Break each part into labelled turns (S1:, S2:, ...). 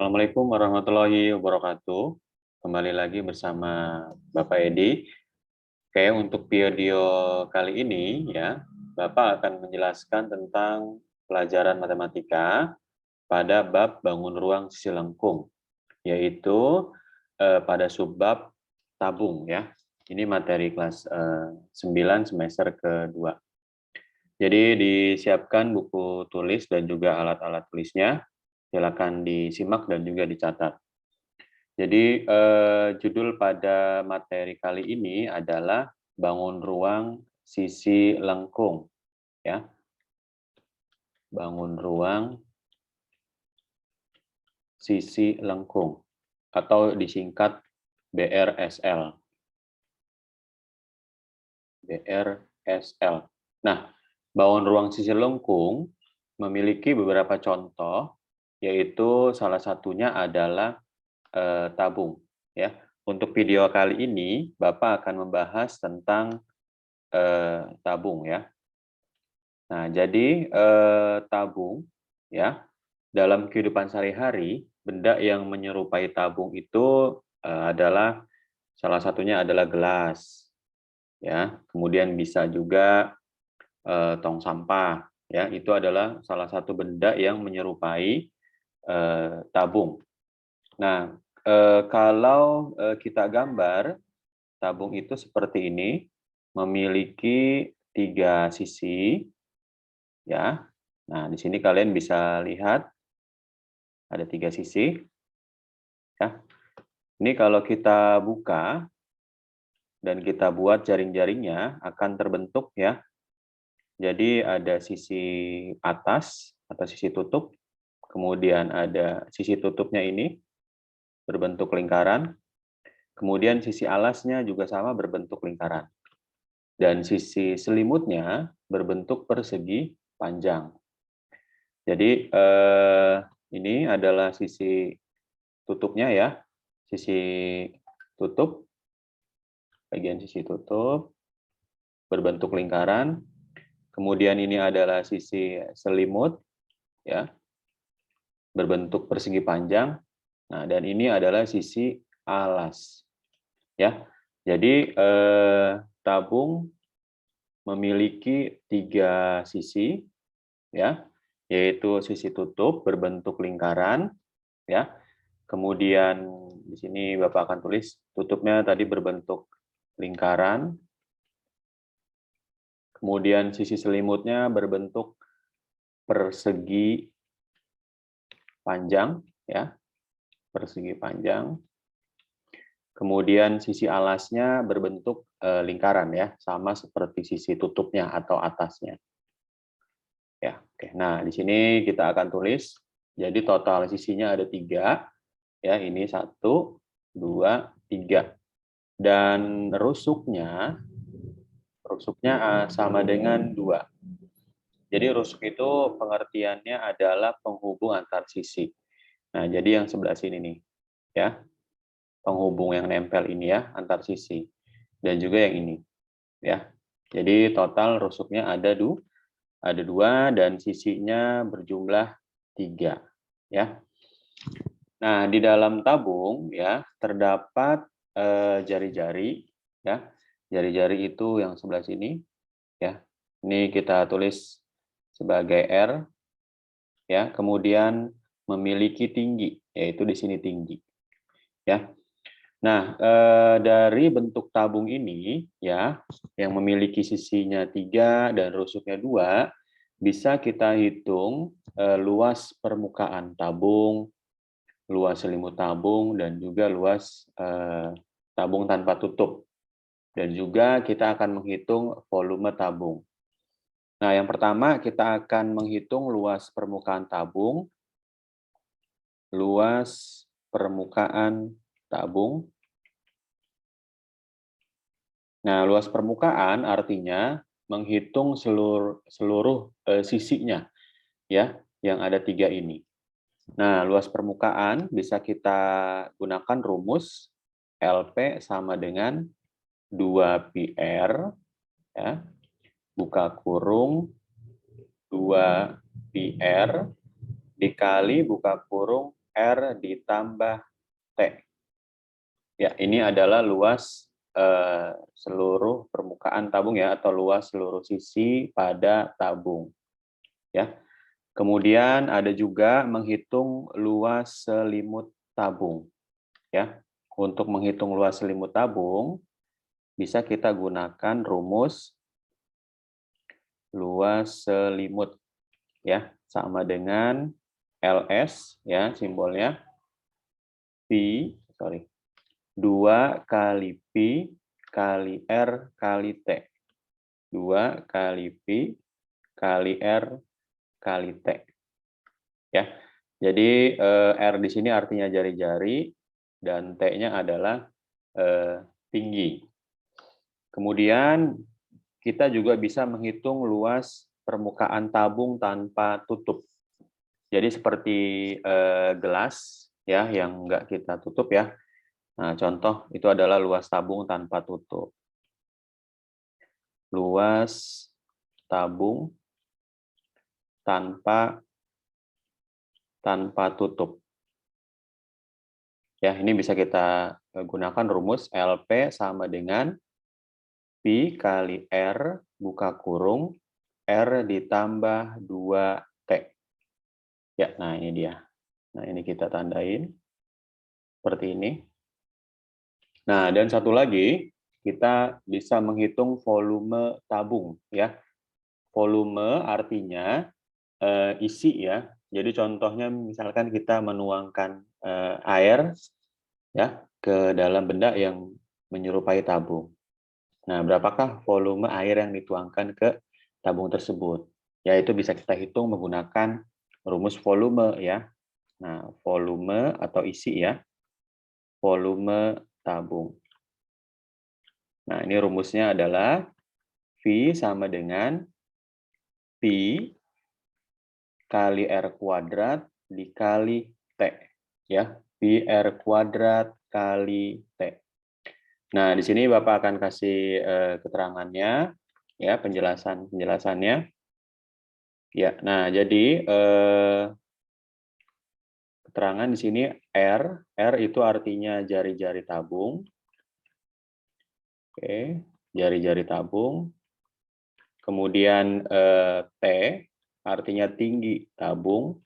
S1: Assalamualaikum warahmatullahi wabarakatuh. Kembali lagi bersama Bapak Edi. Oke, untuk video kali ini ya, Bapak akan menjelaskan tentang pelajaran matematika pada bab bangun ruang sisi lengkung, yaitu pada subbab tabung ya. Ini materi kelas 9 semester kedua. Jadi disiapkan buku tulis dan juga alat-alat tulisnya. Silakan disimak dan juga dicatat. Jadi judul pada materi kali ini adalah bangun ruang sisi lengkung, ya. Bangun ruang sisi lengkung atau disingkat BRSL. BRSL. Nah, bangun ruang sisi lengkung memiliki beberapa contoh, yaitu salah satunya adalah tabung, ya. Untuk video kali ini, Bapak akan membahas tentang tabung, ya. Nah, jadi tabung, ya, dalam kehidupan sehari-hari, benda yang menyerupai tabung itu adalah salah satunya adalah gelas, ya. Kemudian bisa juga tong sampah, ya. Itu adalah salah satu benda yang menyerupai tabung. Nah, kalau kita gambar, tabung itu seperti ini, memiliki 3 sisi, ya. Nah, di sini kalian bisa lihat ada 3 sisi, ya. Ini kalau kita buka dan kita buat jaring-jaringnya akan terbentuk ya. Jadi ada sisi atas atau sisi tutup, kemudian ada sisi tutupnya ini berbentuk lingkaran, kemudian sisi alasnya juga sama berbentuk lingkaran. Dan sisi selimutnya berbentuk persegi panjang. Jadi ini adalah sisi tutupnya ya, sisi tutup, bagian sisi tutup berbentuk lingkaran. Kemudian ini adalah sisi selimut ya, berbentuk persegi panjang. Nah, dan ini adalah sisi alas ya. Jadi tabung memiliki 3 sisi ya, yaitu sisi tutup berbentuk lingkaran ya. Kemudian di sini Bapak akan tulis tutupnya tadi berbentuk lingkaran. Kemudian sisi selimutnya berbentuk persegi panjang ya, persegi panjang. Kemudian sisi alasnya berbentuk lingkaran ya, sama seperti sisi tutupnya atau atasnya. Ya, oke. Nah, di sini kita akan tulis. Jadi total sisinya ada 3. Ya, ini 1, 2, 3. Dan rusuknya sama dengan 2. Jadi rusuk itu pengertiannya adalah penghubung antar sisi. Nah, jadi yang sebelah sini nih, ya. Penghubung yang nempel ini ya, antar sisi. Dan juga yang ini, ya. Jadi total rusuknya ada 2 dan sisinya berjumlah 3, ya. Nah, di dalam tabung ya terdapat jari-jari ya. Jari-jari itu yang sebelah sini ya. Ini kita tulis sebagai R ya. Kemudian memiliki tinggi, yaitu di sini tinggi. Ya. Nah, dari bentuk tabung ini ya, yang memiliki sisinya 3 dan rusuknya 2, bisa kita hitung luas permukaan tabung, luas selimut tabung, dan juga luas tabung tanpa tutup. Dan juga kita akan menghitung volume tabung. Nah, yang pertama kita akan menghitung luas permukaan tabung. Luas permukaan tabung. Nah, luas permukaan artinya menghitung seluruh sisinya, ya, yang ada 3 ini. Nah, luas permukaan bisa kita gunakan rumus LP sama dengan 2πr, ya, buka kurung 2πr dikali buka kurung R ditambah T. Ya, ini adalah luas seluruh permukaan tabung ya, atau luas seluruh sisi pada tabung. Ya. Kemudian ada juga menghitung luas selimut tabung. Ya. Untuk menghitung luas selimut tabung, bisa kita gunakan rumus luas selimut ya, sama dengan LS ya, simbolnya Pi, 2 kali Pi kali R kali T. 2 kali Pi kali R kali T. Ya. Jadi R di sini artinya jari-jari dan T-nya adalah tinggi. Kemudian kita juga bisa menghitung luas permukaan tabung tanpa tutup. Jadi seperti gelas ya yang enggak kita tutup ya. Nah, contoh itu adalah luas tabung tanpa tutup. Luas tabung tanpa tutup. Ya, ini bisa kita gunakan rumus LP sama dengan Pi kali R buka kurung R ditambah 2T. Ya, nah ini dia. Nah, ini kita tandain seperti ini. Nah, dan satu lagi, kita bisa menghitung volume tabung ya. Volume artinya isi ya. Jadi contohnya misalkan kita menuangkan air ya ke dalam benda yang menyerupai tabung. Nah, berapakah volume air yang dituangkan ke tabung tersebut? Ya, itu bisa kita hitung menggunakan rumus volume ya. Nah, volume atau isi ya. Volume tabung. Nah, ini rumusnya adalah V sama dengan Pi kali R kuadrat dikali T. Ya, Pi R kuadrat kali T. Nah, di sini Bapak akan kasih keterangannya, ya penjelasannya. Ya, nah jadi keterangan di sini R itu artinya jari-jari tabung. Oke, jari-jari tabung. Kemudian T artinya tinggi tabung.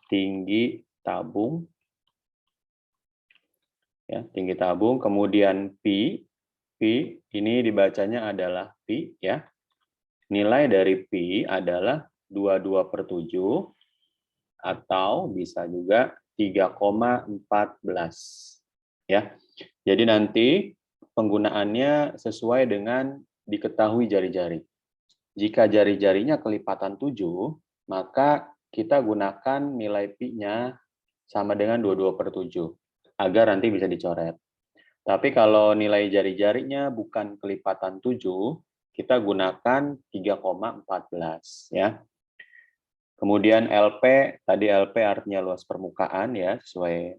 S1: Tinggi tabung. Ya, tinggi tabung. Kemudian Pi ini dibacanya adalah Pi ya. Nilai dari Pi adalah 22/7 atau bisa juga 3,14 ya. Jadi nanti penggunaannya sesuai dengan diketahui jari-jari. Jika jari-jarinya kelipatan 7, maka kita gunakan nilai Pi-nya sama dengan 22/7 agar nanti bisa dicoret. Tapi kalau nilai jari-jarinya bukan kelipatan 7, kita gunakan 3,14 ya. Kemudian LP, tadi LP artinya luas permukaan ya, sesuai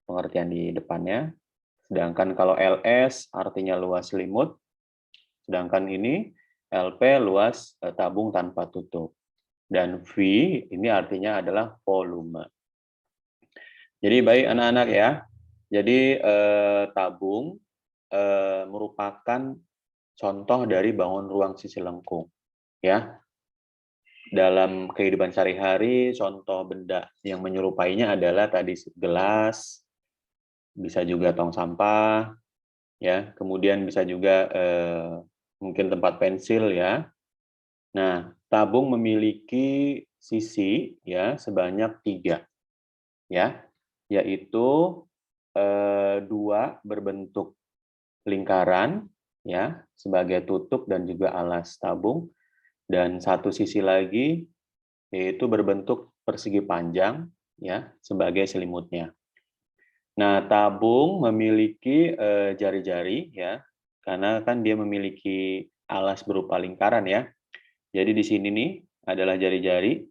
S1: pengertian di depannya. Sedangkan kalau LS artinya luas selimut, sedangkan ini LP luas tabung tanpa tutup. Dan V ini artinya adalah volume. Jadi baik anak-anak ya, jadi tabung merupakan contoh dari bangun ruang sisi lengkung. Ya, dalam kehidupan sehari-hari, contoh benda yang menyerupainya adalah tadi gelas, bisa juga tong sampah, ya. Kemudian bisa juga mungkin tempat pensil, ya. Nah, tabung memiliki sisi ya sebanyak 3, ya, yaitu 2 berbentuk lingkaran, ya, sebagai tutup dan juga alas tabung. Dan satu sisi lagi yaitu berbentuk persegi panjang ya sebagai selimutnya. Nah, tabung memiliki jari-jari ya karena kan dia memiliki alas berupa lingkaran ya. Jadi di sini nih adalah jari-jari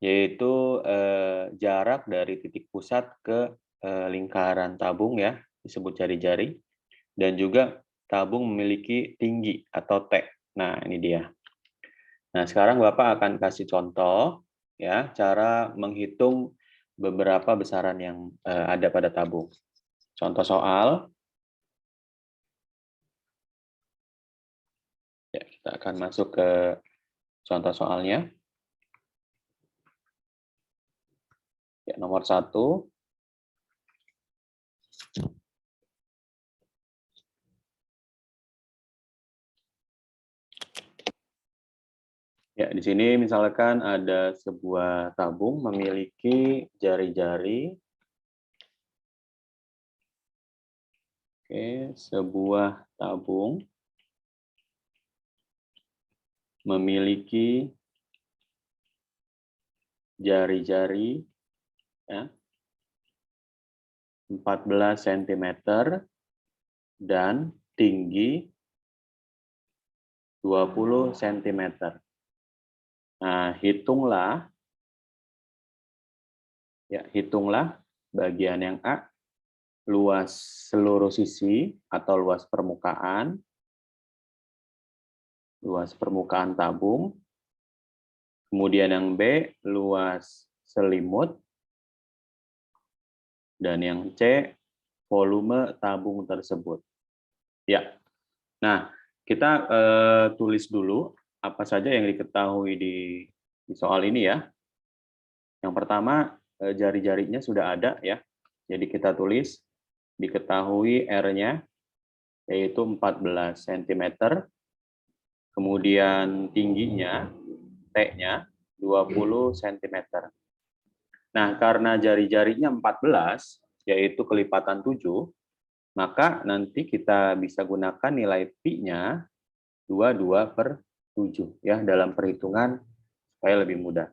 S1: yaitu jarak dari titik pusat ke lingkaran tabung ya disebut jari-jari, dan juga tabung memiliki tinggi atau T. Nah, ini dia. Nah, sekarang Bapak akan kasih contoh ya cara menghitung beberapa besaran yang ada pada tabung. Contoh soal, ya, kita akan masuk ke contoh soalnya. Ya, nomor 1. Ya, di sini misalkan ada sebuah tabung memiliki jari-jari. Oke, sebuah tabung memiliki jari-jari, ya, 14 cm dan tinggi 20 cm. Nah, hitunglah bagian yang A, luas seluruh sisi atau luas permukaan tabung. Kemudian yang B, luas selimut. Dan yang C, volume tabung tersebut. Ya. Nah, kita tulis dulu apa saja yang diketahui di soal ini ya. Yang pertama, jari-jarinya sudah ada ya. Jadi kita tulis diketahui R-nya yaitu 14 cm. Kemudian tingginya T-nya 20 cm. Nah, karena jari-jarinya 14 yaitu kelipatan 7, maka nanti kita bisa gunakan nilai pi-nya 22/7 ya dalam perhitungan supaya lebih mudah.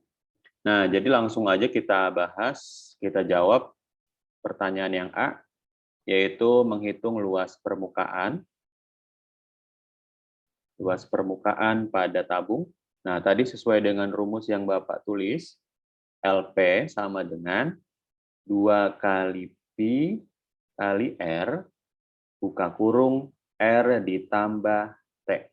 S1: Nah, jadi langsung aja kita bahas, kita jawab pertanyaan yang A, yaitu menghitung luas permukaan pada tabung. Nah, tadi sesuai dengan rumus yang Bapak tulis, LP sama dengan 2 kali Pi kali R, buka kurung, R ditambah T.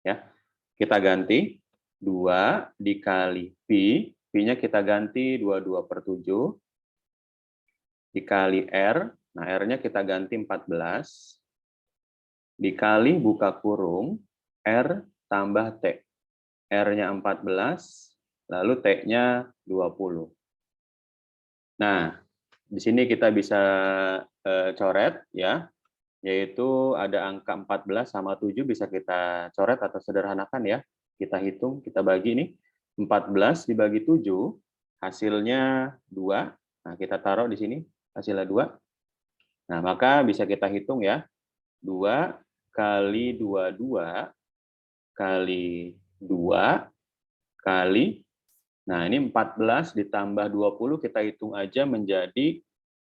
S1: Ya, kita ganti 2 dikali Pi, Pi-nya kita ganti 22/7, dikali R, nah R-nya kita ganti 14, dikali buka kurung, R tambah T. R-nya 14, lalu T-nya 20. Nah, di sini kita bisa coret ya, yaitu ada angka 14 sama 7 bisa kita coret atau sederhanakan ya. Kita hitung, kita bagi nih. 14 dibagi 7, hasilnya 2. Nah, kita taruh di sini, hasilnya 2. Nah, maka bisa kita hitung ya. 2 kali 22 kali 2 kali, nah ini 14 ditambah 20, kita hitung aja menjadi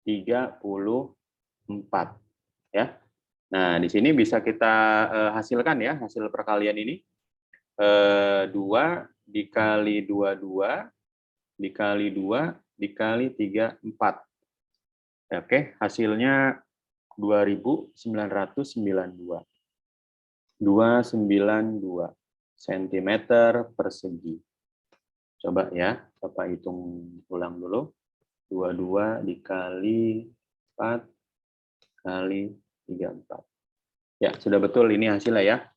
S1: 34. Ya. Nah, di sini bisa kita hasilkan ya, hasil perkalian ini. 2 dikali 22, dikali 2, dikali 3, 4. Oke, hasilnya 2.992. 292 cm persegi. Coba ya, Bapak hitung ulang dulu. 22 dikali 4 kali 34. Ya, sudah betul ini hasilnya ya.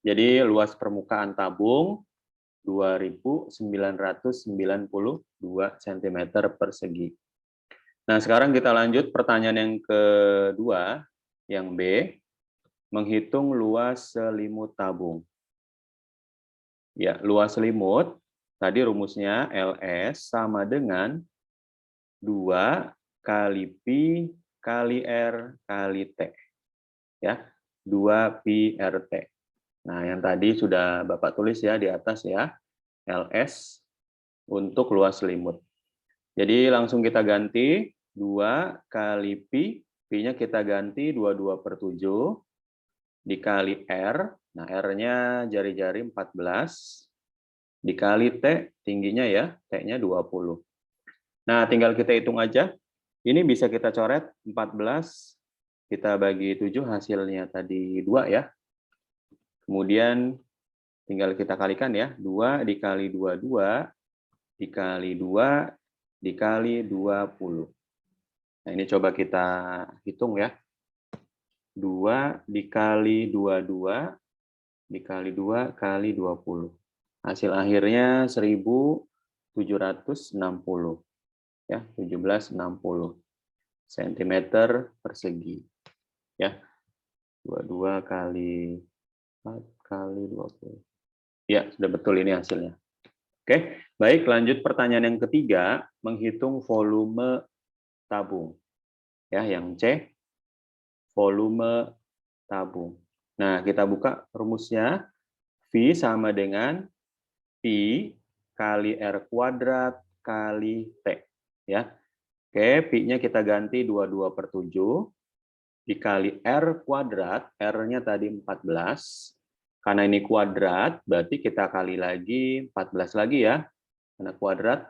S1: Jadi luas permukaan tabung 2.992 cm persegi. Nah, sekarang kita lanjut pertanyaan yang kedua, yang B, menghitung luas selimut tabung. Ya, luas selimut, tadi rumusnya LS sama dengan 2 kali Pi kali R kali T. Ya, 2 Pi RT. Nah, yang tadi sudah Bapak tulis ya di atas ya, LS untuk luas selimut. Jadi langsung kita ganti 2 kali Pi, Pi-nya kita ganti 22/7 dikali R, nah R-nya jari-jari 14, dikali T, tingginya ya, T-nya 20. Nah, tinggal kita hitung aja. Ini bisa kita coret 14, kita bagi 7, hasilnya tadi 2 ya. Kemudian tinggal kita kalikan ya, 2 dikali 22, dikali 2, dikali 20. Nah, ini coba kita hitung ya. 2 dikali 22 dikali 2 kali 20. Hasil akhirnya 1760 ya, 1760 cm persegi ya. 22 kali 4 kali 20. Ya, sudah betul ini hasilnya. Oke, baik, lanjut pertanyaan yang ketiga, menghitung volume tabung. Ya, yang C, volume tabung. Nah, kita buka rumusnya. V sama dengan Pi kali R kuadrat kali T. Ya. Oke, Pi-nya kita ganti 22/7 dikali R kuadrat, R-nya tadi 14. Karena ini kuadrat, berarti kita kali lagi 14 lagi ya. Karena kuadrat,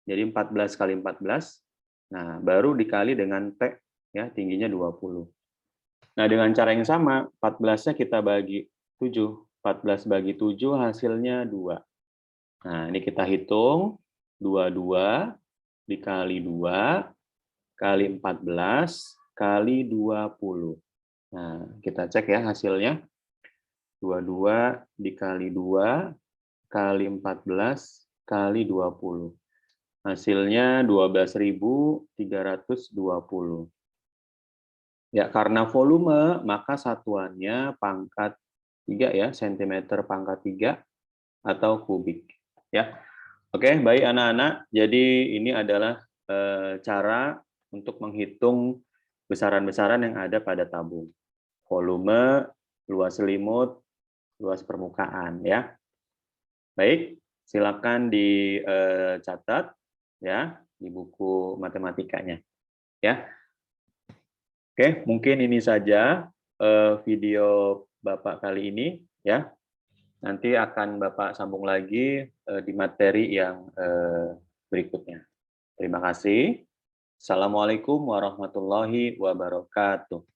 S1: jadi 14 kali 14. Nah, baru dikali dengan T, ya, tingginya 20. Nah, dengan cara yang sama, 14-nya kita bagi 7. 14 bagi 7 hasilnya 2. Nah, ini kita hitung. 22 dikali 2 kali 14 kali 20. Nah, kita cek ya hasilnya. 22 dikali 2 kali 14 kali 20. Hasilnya 12.320. Ya, karena volume, maka satuannya pangkat 3 ya, cm pangkat 3 atau kubik. Ya. Oke, baik anak-anak. Jadi ini adalah cara untuk menghitung besaran-besaran yang ada pada tabung. Volume, luas selimut, luas permukaan ya. Baik, silakan dicatat ya di buku matematikanya ya. Oke, mungkin ini saja video Bapak kali ini ya. Nanti akan Bapak sambung lagi di materi yang berikutnya. Terima kasih. Assalamualaikum warahmatullahi wabarakatuh.